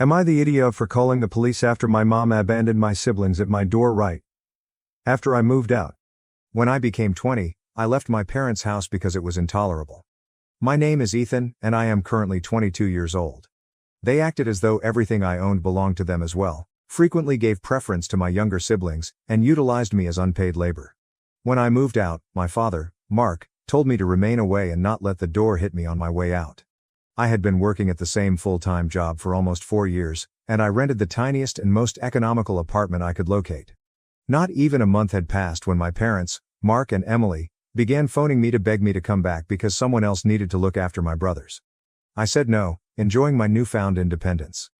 Am I the idiot for calling the police after my mom abandoned my siblings at my door right after I moved out? When I became 20, I left my parents' house because it was intolerable. My name is Ethan, and I am currently 22 years old. They acted as though everything I owned belonged to them as well, frequently gave preference to my younger siblings, and utilized me as unpaid labor. When I moved out, my father, Mark, told me to remain away and not let the door hit me on my way out. I had been working at the same full-time job for almost 4 years, and I rented the tiniest and most economical apartment I could locate. Not even a month had passed when my parents, Mark and Emily, began phoning me to beg me to come back because someone else needed to look after my brothers. I said no, enjoying my newfound independence.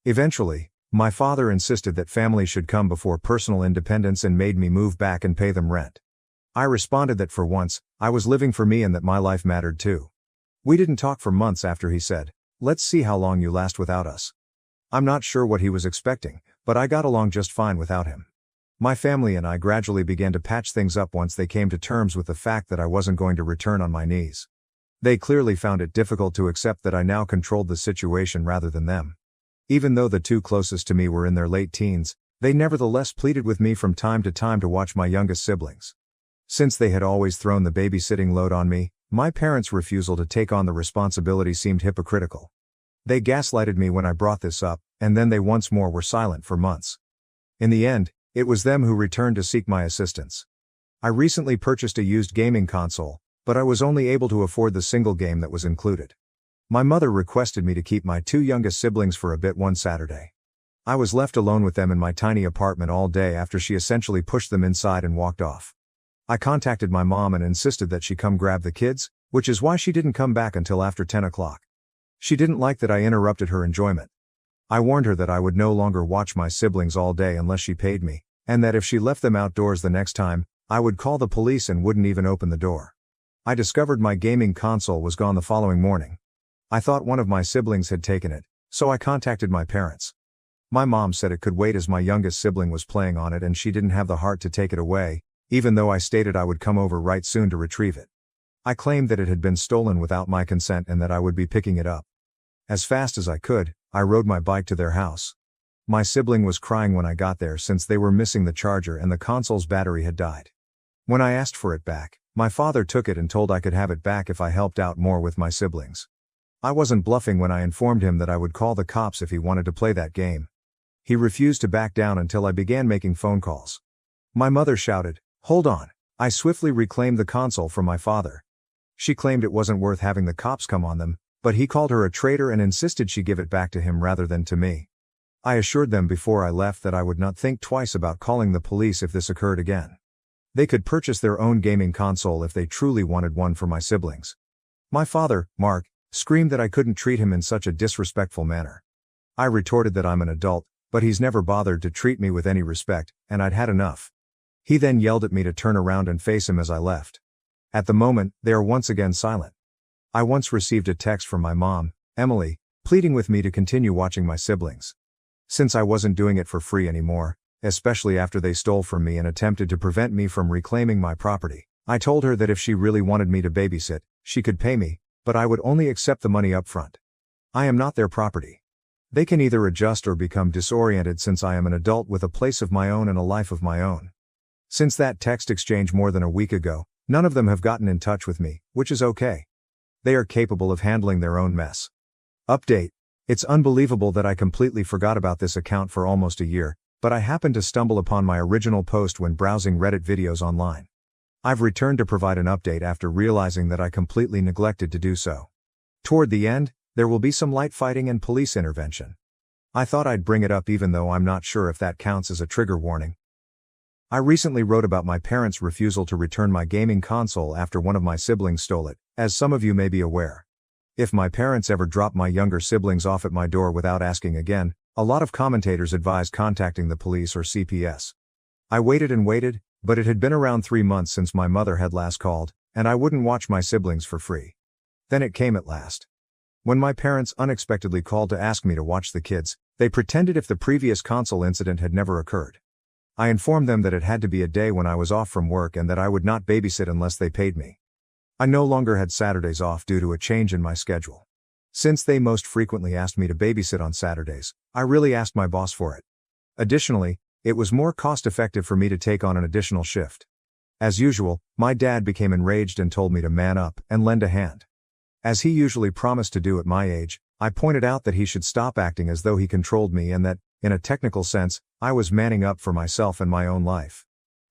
Eventually, my father insisted that family should come before personal independence and made me move back and pay them rent. I responded that for once, I was living for me and that my life mattered too. We didn't talk for months after he said, "Let's see how long you last without us." I'm not sure what he was expecting, but I got along just fine without him. My family and I gradually began to patch things up once they came to terms with the fact that I wasn't going to return on my knees. They clearly found it difficult to accept that I now controlled the situation rather than them. Even though the two closest to me were in their late teens, they nevertheless pleaded with me from time to time to watch my youngest siblings. Since they had always thrown the babysitting load on me, my parents' refusal to take on the responsibility seemed hypocritical. They gaslighted me when I brought this up, and then they once more were silent for months. In the end, it was them who returned to seek my assistance. I recently purchased a used gaming console, but I was only able to afford the single game that was included. My mother requested me to keep my two youngest siblings for a bit one Saturday. I was left alone with them in my tiny apartment all day after she essentially pushed them inside and walked off. I contacted my mom and insisted that she come grab the kids, which is why she didn't come back until after 10 o'clock. She didn't like that I interrupted her enjoyment. I warned her that I would no longer watch my siblings all day unless she paid me, and that if she left them outdoors the next time, I would call the police and wouldn't even open the door. I discovered my gaming console was gone the following morning. I thought one of my siblings had taken it, so I contacted my parents. My mom said it could wait as my youngest sibling was playing on it and she didn't have the heart to take it away, even though I stated I would come over right soon to retrieve it. I claimed that it had been stolen without my consent and that I would be picking it up. As fast as I could, I rode my bike to their house. My sibling was crying when I got there since they were missing the charger and the console's battery had died. When I asked for it back, my father took it and told I could have it back if I helped out more with my siblings. I wasn't bluffing when I informed him that I would call the cops if he wanted to play that game. He refused to back down until I began making phone calls. My mother shouted, "Hold on." I swiftly reclaimed the console from my father. She claimed it wasn't worth having the cops come on them, but he called her a traitor and insisted she give it back to him rather than to me. I assured them before I left that I would not think twice about calling the police if this occurred again. They could purchase their own gaming console if they truly wanted one for my siblings. My father, Mark, screamed that I couldn't treat him in such a disrespectful manner. I retorted that I'm an adult, but he's never bothered to treat me with any respect, and I'd had enough. He then yelled at me to turn around and face him as I left. At the moment, they are once again silent. I once received a text from my mom, Emily, pleading with me to continue watching my siblings. Since I wasn't doing it for free anymore, especially after they stole from me and attempted to prevent me from reclaiming my property, I told her that if she really wanted me to babysit, she could pay me, but I would only accept the money up front. I am not their property. They can either adjust or become disoriented since I am an adult with a place of my own and a life of my own. Since that text exchange more than a week ago, none of them have gotten in touch with me, which is okay. They are capable of handling their own mess. Update. It's unbelievable that I completely forgot about this account for almost a year, but I happened to stumble upon my original post when browsing Reddit videos online. I've returned to provide an update after realizing that I completely neglected to do so. Toward the end, there will be some light fighting and police intervention. I thought I'd bring it up even though I'm not sure if that counts as a trigger warning. I recently wrote about my parents' refusal to return my gaming console after one of my siblings stole it, as some of you may be aware. If my parents ever drop my younger siblings off at my door without asking again, a lot of commentators advise contacting the police or CPS. I waited and waited, but it had been around 3 months since my mother had last called, and I wouldn't watch my siblings for free. Then it came at last. When my parents unexpectedly called to ask me to watch the kids, they pretended if the previous console incident had never occurred. I informed them that it had to be a day when I was off from work and that I would not babysit unless they paid me. I no longer had Saturdays off due to a change in my schedule. Since they most frequently asked me to babysit on Saturdays, I really asked my boss for it. Additionally, it was more cost-effective for me to take on an additional shift. As usual, my dad became enraged and told me to man up and lend a hand. As he usually promised to do at my age, I pointed out that he should stop acting as though he controlled me and that, in a technical sense, I was manning up for myself and my own life.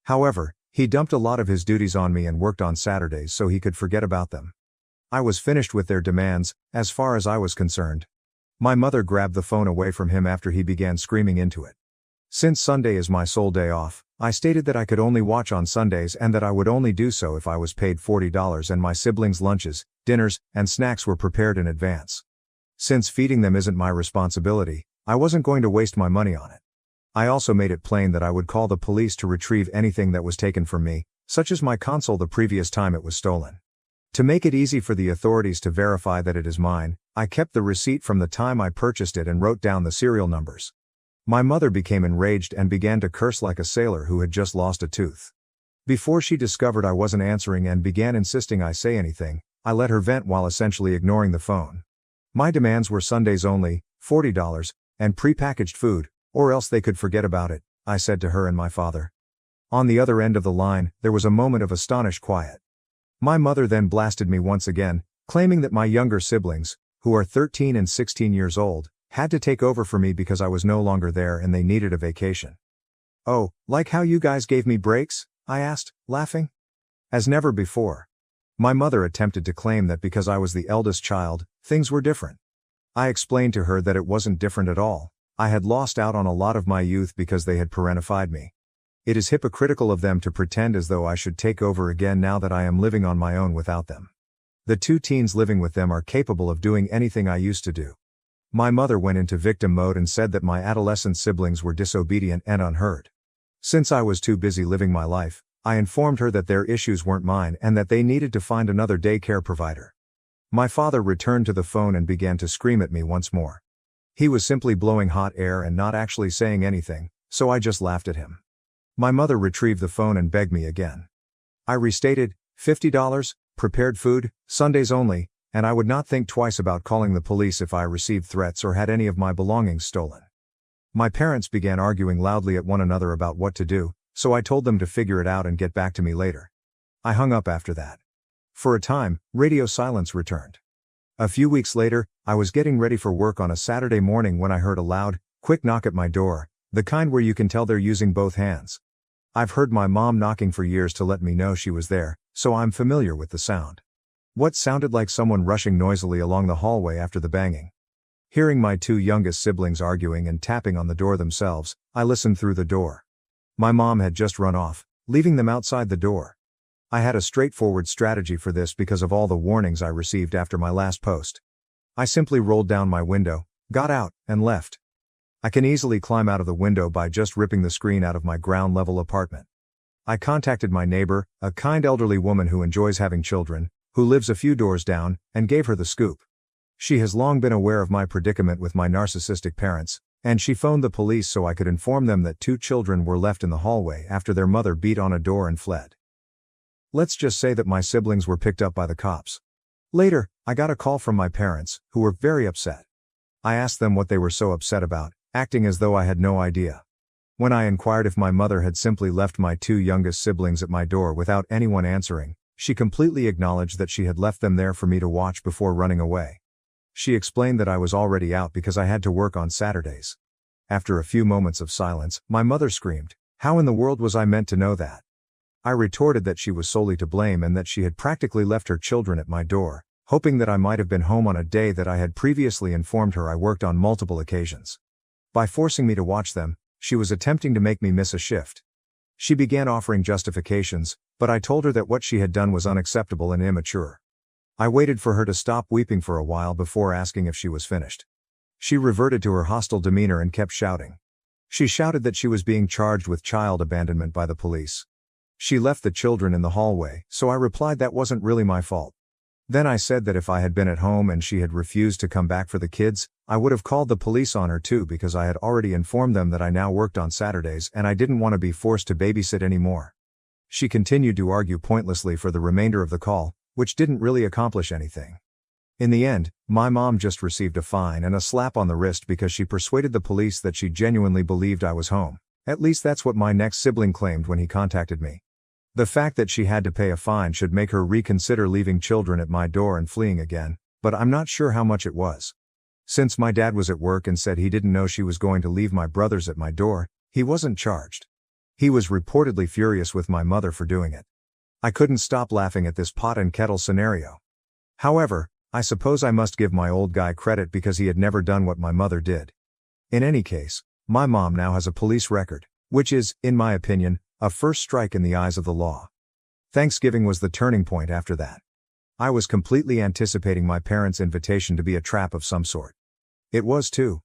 However, he dumped a lot of his duties on me and worked on Saturdays so he could forget about them. I was finished with their demands, as far as I was concerned. My mother grabbed the phone away from him after he began screaming into it. Since Sunday is my sole day off, I stated that I could only watch on Sundays and that I would only do so if I was paid $40 and my siblings' lunches, dinners, and snacks were prepared in advance. Since feeding them isn't my responsibility, I wasn't going to waste my money on it. I also made it plain that I would call the police to retrieve anything that was taken from me, such as my console the previous time it was stolen. To make it easy for the authorities to verify that it is mine, I kept the receipt from the time I purchased it and wrote down the serial numbers. My mother became enraged and began to curse like a sailor who had just lost a tooth. Before she discovered I wasn't answering and began insisting I say anything, I let her vent while essentially ignoring the phone. My demands were Sundays only, $40, and prepackaged food, or else they could forget about it, I said to her and my father. On the other end of the line, there was a moment of astonished quiet. My mother then blasted me once again, claiming that my younger siblings, who are 13 and 16 years old, had to take over for me because I was no longer there and they needed a vacation. "Oh, like how you guys gave me breaks?" I asked, laughing. As never before. My mother attempted to claim that because I was the eldest child, things were different. I explained to her that it wasn't different at all. I had lost out on a lot of my youth because they had parentified me. It is hypocritical of them to pretend as though I should take over again now that I am living on my own without them. The two teens living with them are capable of doing anything I used to do. My mother went into victim mode and said that my adolescent siblings were disobedient and unheard. Since I was too busy living my life, I informed her that their issues weren't mine and that they needed to find another daycare provider. My father returned to the phone and began to scream at me once more. He was simply blowing hot air and not actually saying anything, so I just laughed at him. My mother retrieved the phone and begged me again. I restated, $50, prepared food, Sundays only, and I would not think twice about calling the police if I received threats or had any of my belongings stolen. My parents began arguing loudly at one another about what to do, so I told them to figure it out and get back to me later. I hung up after that. For a time, radio silence returned. A few weeks later, I was getting ready for work on a Saturday morning when I heard a loud, quick knock at my door, the kind where you can tell they're using both hands. I've heard my mom knocking for years to let me know she was there, so I'm familiar with the sound. What sounded like someone rushing noisily along the hallway after the banging. Hearing my two youngest siblings arguing and tapping on the door themselves, I listened through the door. My mom had just run off, leaving them outside the door. I had a straightforward strategy for this because of all the warnings I received after my last post. I simply rolled down my window, got out, and left. I can easily climb out of the window by just ripping the screen out of my ground-level apartment. I contacted my neighbor, a kind elderly woman who enjoys having children, who lives a few doors down, and gave her the scoop. She has long been aware of my predicament with my narcissistic parents, and she phoned the police so I could inform them that two children were left in the hallway after their mother beat on a door and fled. Let's just say that my siblings were picked up by the cops. Later, I got a call from my parents, who were very upset. I asked them what they were so upset about, acting as though I had no idea. When I inquired if my mother had simply left my two youngest siblings at my door without anyone answering, she completely acknowledged that she had left them there for me to watch before running away. She explained that I was already out because I had to work on Saturdays. After a few moments of silence, my mother screamed, "How in the world was I meant to know that?" I retorted that she was solely to blame and that she had practically left her children at my door, hoping that I might have been home on a day that I had previously informed her I worked on multiple occasions. By forcing me to watch them, she was attempting to make me miss a shift. She began offering justifications, but I told her that what she had done was unacceptable and immature. I waited for her to stop weeping for a while before asking if she was finished. She reverted to her hostile demeanor and kept shouting. She shouted that she was being charged with child abandonment by the police. She left the children in the hallway, so I replied that wasn't really my fault. Then I said that if I had been at home and she had refused to come back for the kids, I would have called the police on her too because I had already informed them that I now worked on Saturdays and I didn't want to be forced to babysit anymore. She continued to argue pointlessly for the remainder of the call, which didn't really accomplish anything. In the end, my mom just received a fine and a slap on the wrist because she persuaded the police that she genuinely believed I was home. At least that's what my next sibling claimed when he contacted me. The fact that she had to pay a fine should make her reconsider leaving children at my door and fleeing again, but I'm not sure how much it was. Since my dad was at work and said he didn't know she was going to leave my brothers at my door, he wasn't charged. He was reportedly furious with my mother for doing it. I couldn't stop laughing at this pot and kettle scenario. However, I suppose I must give my old guy credit because he had never done what my mother did. In any case, my mom now has a police record, which is, in my opinion, a first strike in the eyes of the law. Thanksgiving was the turning point after that. I was completely anticipating my parents' invitation to be a trap of some sort. It was too.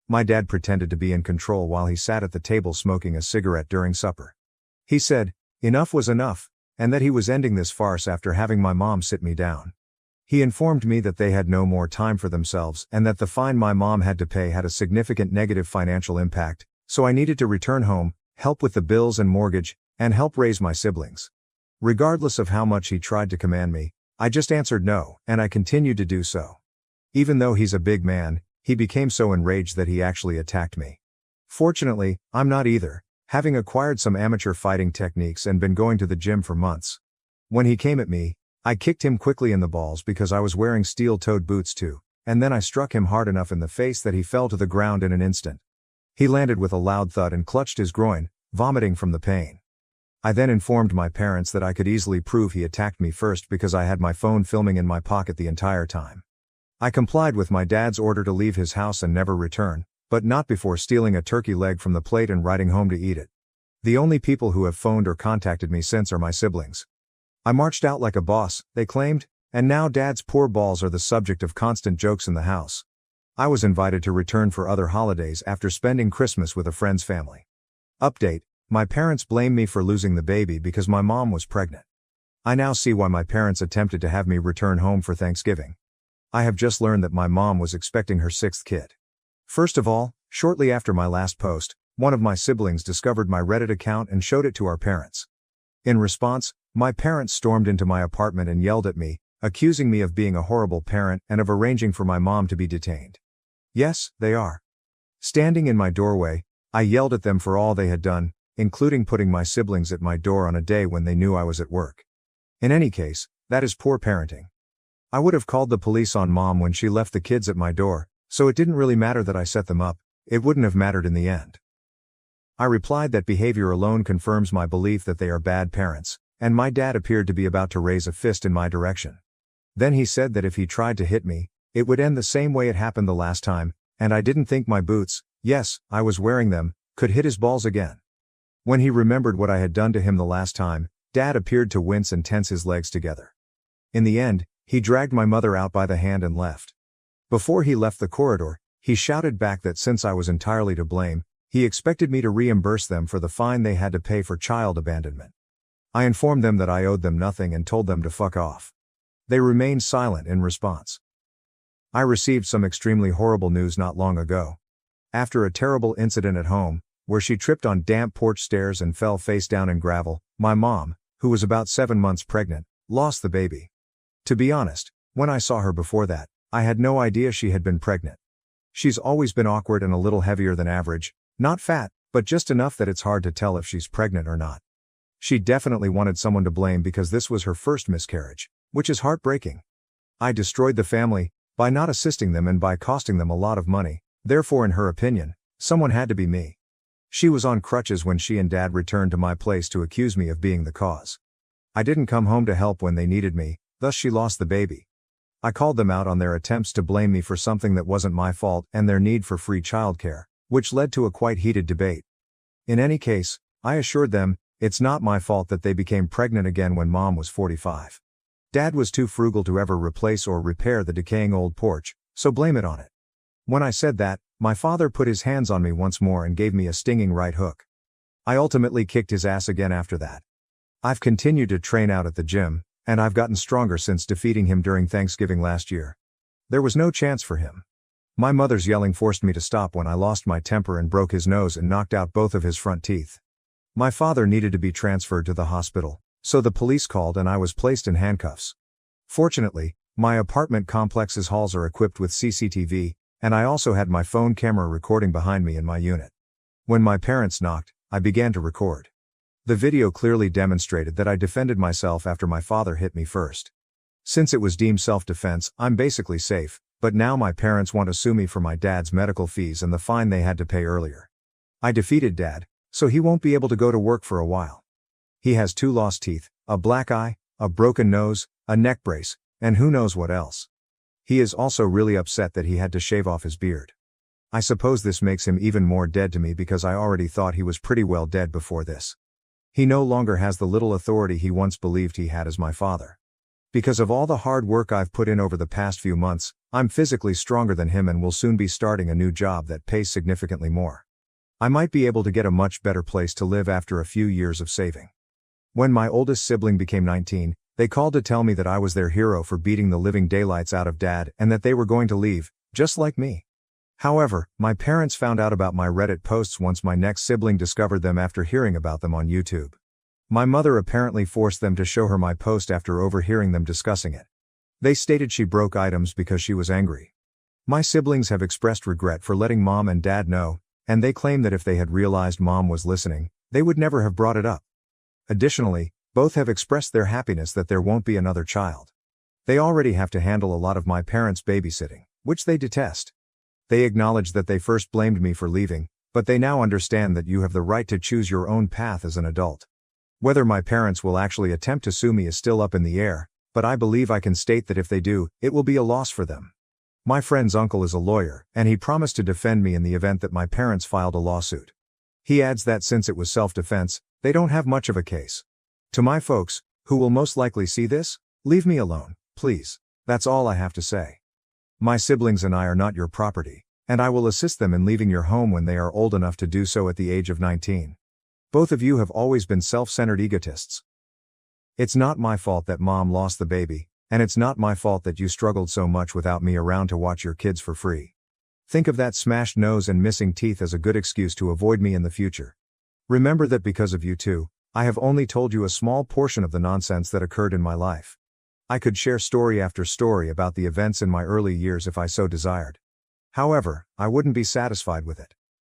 My dad pretended to be in control while he sat at the table smoking a cigarette during supper. He said, enough was enough, and that he was ending this farce after having my mom sit me down. He informed me that they had no more time for themselves and that the fine my mom had to pay had a significant negative financial impact, so I needed to return home, help with the bills and mortgage, and help raise my siblings. Regardless of how much he tried to command me, I just answered no, and I continued to do so. Even though he's a big man, he became so enraged that he actually attacked me. Fortunately, I'm not either, having acquired some amateur fighting techniques and been going to the gym for months. When he came at me, I kicked him quickly in the balls because I was wearing steel-toed boots too, and then I struck him hard enough in the face that he fell to the ground in an instant. He landed with a loud thud and clutched his groin, vomiting from the pain. I then informed my parents that I could easily prove he attacked me first because I had my phone filming in my pocket the entire time. I complied with my dad's order to leave his house and never return, but not before stealing a turkey leg from the plate and riding home to eat it. The only people who have phoned or contacted me since are my siblings. I marched out like a boss, they claimed, and now dad's poor balls are the subject of constant jokes in the house. I was invited to return for other holidays after spending Christmas with a friend's family. Update: my parents blame me for losing the baby because my mom was pregnant. I now see why my parents attempted to have me return home for Thanksgiving. I have just learned that my mom was expecting her 6th kid. First of all, shortly after my last post, one of my siblings discovered my Reddit account and showed it to our parents. In response, my parents stormed into my apartment and yelled at me, accusing me of being a horrible parent and of arranging for my mom to be detained. Yes, they are. Standing in my doorway, I yelled at them for all they had done, including putting my siblings at my door on a day when they knew I was at work. In any case, that is poor parenting. I would have called the police on mom when she left the kids at my door, so it didn't really matter that I set them up, it wouldn't have mattered in the end. I replied that behavior alone confirms my belief that they are bad parents, and my dad appeared to be about to raise a fist in my direction. Then he said that if he tried to hit me, it would end the same way it happened the last time, and I didn't think my boots, yes, I was wearing them, could hit his balls again. When he remembered what I had done to him the last time, Dad appeared to wince and tense his legs together. In the end, he dragged my mother out by the hand and left. Before he left the corridor, he shouted back that since I was entirely to blame, he expected me to reimburse them for the fine they had to pay for child abandonment. I informed them that I owed them nothing and told them to fuck off. They remained silent in response. I received some extremely horrible news not long ago. After a terrible incident at home, where she tripped on damp porch stairs and fell face down in gravel, my mom, who was about 7 months pregnant, lost the baby. To be honest, when I saw her before that, I had no idea she had been pregnant. She's always been awkward and a little heavier than average, not fat, but just enough that it's hard to tell if she's pregnant or not. She definitely wanted someone to blame because this was her first miscarriage, which is heartbreaking. I destroyed the family by not assisting them and by costing them a lot of money, therefore in her opinion, someone had to be me. She was on crutches when she and Dad returned to my place to accuse me of being the cause. I didn't come home to help when they needed me, thus she lost the baby. I called them out on their attempts to blame me for something that wasn't my fault and their need for free childcare, which led to a quite heated debate. In any case, I assured them, it's not my fault that they became pregnant again when Mom was 45. Dad was too frugal to ever replace or repair the decaying old porch, so blame it on it. When I said that, my father put his hands on me once more and gave me a stinging right hook. I ultimately kicked his ass again after that. I've continued to train out at the gym, and I've gotten stronger since defeating him during Thanksgiving last year. There was no chance for him. My mother's yelling forced me to stop when I lost my temper and broke his nose and knocked out both of his front teeth. My father needed to be transferred to the hospital, so the police called and I was placed in handcuffs. Fortunately, My apartment complex's halls are equipped with CCTV, and I also had my phone camera recording behind me in my unit. When my parents knocked, I began to record. The video clearly demonstrated that I defended myself after my father hit me first. Since it was deemed self-defense, I'm basically safe, but now my parents want to sue me for my dad's medical fees and the fine they had to pay earlier. I defeated Dad, so he won't be able to go to work for a while. He has 2 lost teeth, a black eye, a broken nose, a neck brace, and who knows what else. He is also really upset that he had to shave off his beard. I suppose this makes him even more dead to me because I already thought he was pretty well dead before this. He no longer has the little authority he once believed he had as my father. Because of all the hard work I've put in over the past few months, I'm physically stronger than him and will soon be starting a new job that pays significantly more. I might be able to get a much better place to live after a few years of saving. When my oldest sibling became 19, they called to tell me that I was their hero for beating the living daylights out of Dad and that they were going to leave, just like me. However, my parents found out about my Reddit posts once my next sibling discovered them after hearing about them on YouTube. My mother apparently forced them to show her my post after overhearing them discussing it. They stated she broke items because she was angry. My siblings have expressed regret for letting Mom and Dad know, and they claim that if they had realized Mom was listening, they would never have brought it up. Additionally, both have expressed their happiness that there won't be another child. They already have to handle a lot of my parents' babysitting, which they detest. They acknowledge that they first blamed me for leaving, but they now understand that you have the right to choose your own path as an adult. Whether my parents will actually attempt to sue me is still up in the air, but I believe I can state that if they do, it will be a loss for them. My friend's uncle is a lawyer, and he promised to defend me in the event that my parents filed a lawsuit. He adds that since it was self-defense, they don't have much of a case. To my folks, who will most likely see this, leave me alone, please. That's all I have to say. My siblings and I are not your property, and I will assist them in leaving your home when they are old enough to do so at the age of 19. Both of you have always been self-centered egotists. It's not my fault that Mom lost the baby, and it's not my fault that you struggled so much without me around to watch your kids for free. Think of that smashed nose and missing teeth as a good excuse to avoid me in the future. Remember that because of you two, I have only told you a small portion of the nonsense that occurred in my life. I could share story after story about the events in my early years if I so desired. However, I wouldn't be satisfied with it.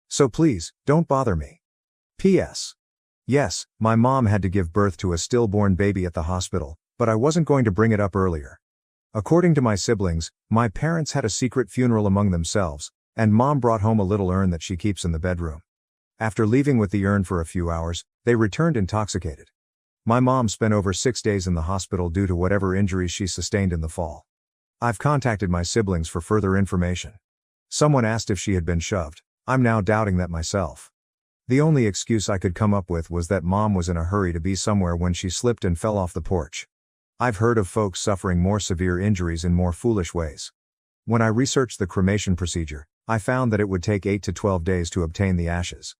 So please, don't bother me. P.S. Yes, my mom had to give birth to a stillborn baby at the hospital, but I wasn't going to bring it up earlier. According to my siblings, my parents had a secret funeral among themselves, and Mom brought home a little urn that she keeps in the bedroom. After leaving with the urn for a few hours, they returned intoxicated. My mom spent over 6 days in the hospital due to whatever injuries she sustained in the fall. I've contacted my siblings for further information. Someone asked if she had been shoved. I'm now doubting that myself. The only excuse I could come up with was that Mom was in a hurry to be somewhere when she slipped and fell off the porch. I've heard of folks suffering more severe injuries in more foolish ways. When I researched the cremation procedure, I found that it would take 8 to 12 days to obtain the ashes.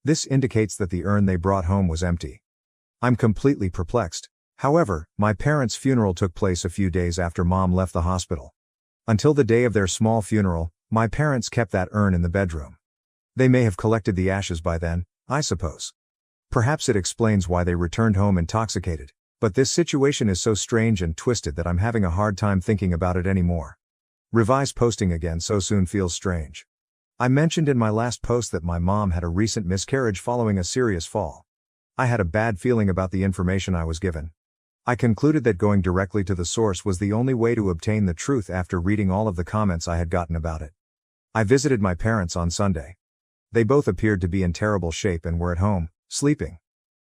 This indicates that the urn they brought home was empty. I'm completely perplexed. However, my parents' funeral took place a few days after Mom left the hospital. Until the day of their small funeral, my parents kept that urn in the bedroom. They may have collected the ashes by then, I suppose. Perhaps it explains why they returned home intoxicated, but this situation is so strange and twisted that I'm having a hard time thinking about it anymore. Revise posting again so soon feels strange. I mentioned in my last post that my mom had a recent miscarriage following a serious fall. I had a bad feeling about the information I was given. I concluded that going directly to the source was the only way to obtain the truth after reading all of the comments I had gotten about it. I visited my parents on Sunday. They both appeared to be in terrible shape and were at home, sleeping.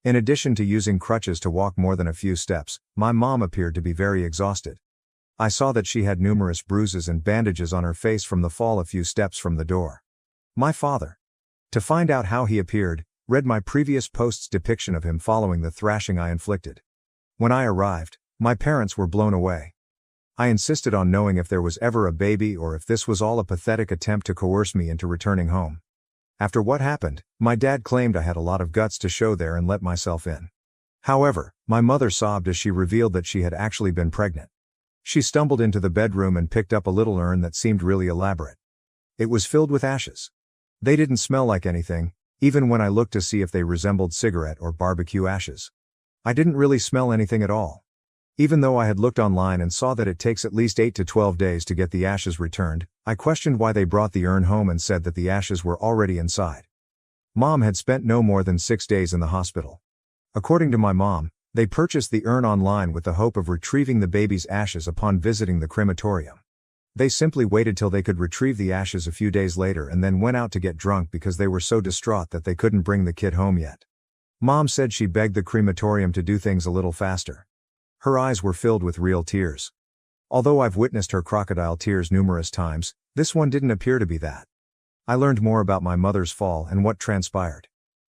In addition to using crutches to walk more than a few steps, my mom appeared to be very exhausted. I saw that she had numerous bruises and bandages on her face from the fall a few steps from the door. My father. To find out how he appeared, read my previous post's depiction of him following the thrashing I inflicted. When I arrived, my parents were blown away. I insisted on knowing if there was ever a baby or if this was all a pathetic attempt to coerce me into returning home. After what happened, my dad claimed I had a lot of guts to show there and let myself in. However, my mother sobbed as she revealed that she had actually been pregnant. She stumbled into the bedroom and picked up a little urn that seemed really elaborate. It was filled with ashes. They didn't smell like anything, even when I looked to see if they resembled cigarette or barbecue ashes. I didn't really smell anything at all. Even though I had looked online and saw that it takes at least 8 to 12 days to get the ashes returned, I questioned why they brought the urn home and said that the ashes were already inside. Mom had spent no more than 6 days in the hospital. According to my mom, they purchased the urn online with the hope of retrieving the baby's ashes upon visiting the crematorium. They simply waited till they could retrieve the ashes a few days later and then went out to get drunk because they were so distraught that they couldn't bring the kid home yet. Mom said she begged the crematorium to do things a little faster. Her eyes were filled with real tears. Although I've witnessed her crocodile tears numerous times, this one didn't appear to be that. I learned more about my mother's fall and what transpired.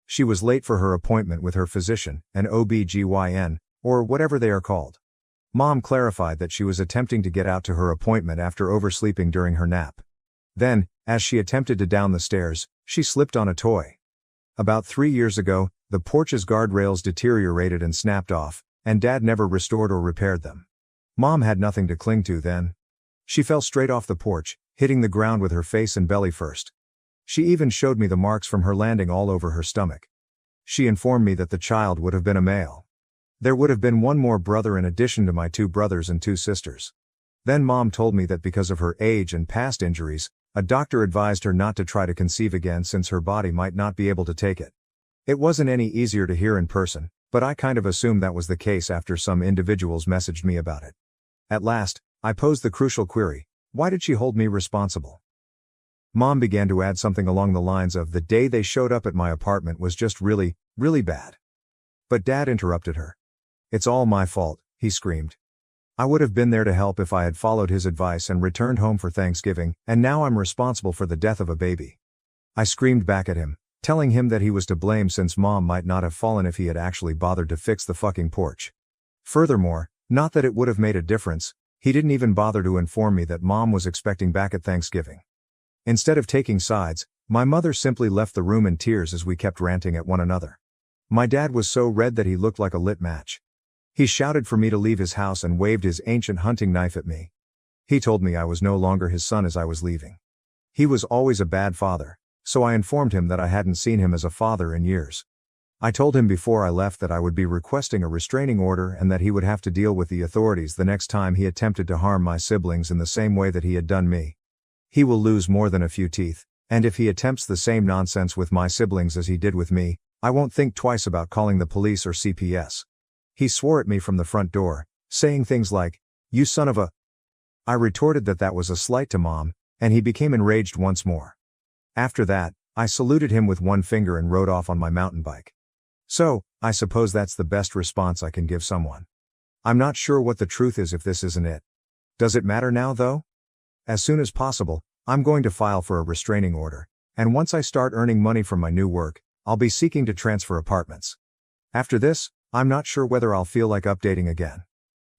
She was late for her appointment with her physician, an OB/GYN, or whatever they are called. Mom clarified that she was attempting to get out to her appointment after oversleeping during her nap. Then, as she attempted to down the stairs, she slipped on a toy. About 3 years ago, the porch's guardrails deteriorated and snapped off, and Dad never restored or repaired them. Mom had nothing to cling to then. She fell straight off the porch, hitting the ground with her face and belly first. She even showed me the marks from her landing all over her stomach. She informed me that the child would have been a male. There would have been one more brother in addition to my 2 brothers and 2 sisters. Then Mom told me that because of her age and past injuries, a doctor advised her not to try to conceive again since her body might not be able to take it. It wasn't any easier to hear in person, but I kind of assumed that was the case after some individuals messaged me about it. At last, I posed the crucial query: why did she hold me responsible? Mom began to add something along the lines of, the day they showed up at my apartment was just really, really bad. But Dad interrupted her. It's all my fault, he screamed. I would have been there to help if I had followed his advice and returned home for Thanksgiving, and now I'm responsible for the death of a baby. I screamed back at him, telling him that he was to blame since Mom might not have fallen if he had actually bothered to fix the fucking porch. Furthermore, not that it would have made a difference, he didn't even bother to inform me that Mom was expecting back at Thanksgiving. Instead of taking sides, my mother simply left the room in tears as we kept ranting at one another. My dad was so red that he looked like a lit match. He shouted for me to leave his house and waved his ancient hunting knife at me. He told me I was no longer his son as I was leaving. He was always a bad father, so I informed him that I hadn't seen him as a father in years. I told him before I left that I would be requesting a restraining order and that he would have to deal with the authorities the next time he attempted to harm my siblings in the same way that he had done me. He will lose more than a few teeth, and if he attempts the same nonsense with my siblings as he did with me, I won't think twice about calling the police or CPS. He swore at me from the front door, saying things like, "You son of a..." I retorted that that was a slight to Mom, and he became enraged once more. After that, I saluted him with one finger and rode off on my mountain bike. So, I suppose that's the best response I can give someone. I'm not sure what the truth is if this isn't it. Does it matter now though? As soon as possible, I'm going to file for a restraining order, and once I start earning money from my new work, I'll be seeking to transfer apartments. After this, I'm not sure whether I'll feel like updating again.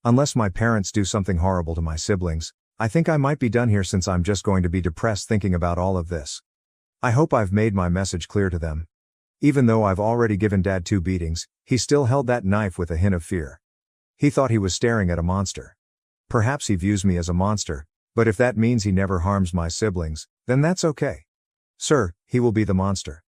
Unless my parents do something horrible to my siblings, I think I might be done here since I'm just going to be depressed thinking about all of this. I hope I've made my message clear to them. Even though I've already given Dad 2 beatings, he still held that knife with a hint of fear. He thought he was staring at a monster. Perhaps he views me as a monster, but if that means he never harms my siblings, then that's okay. Sir, he will be the monster.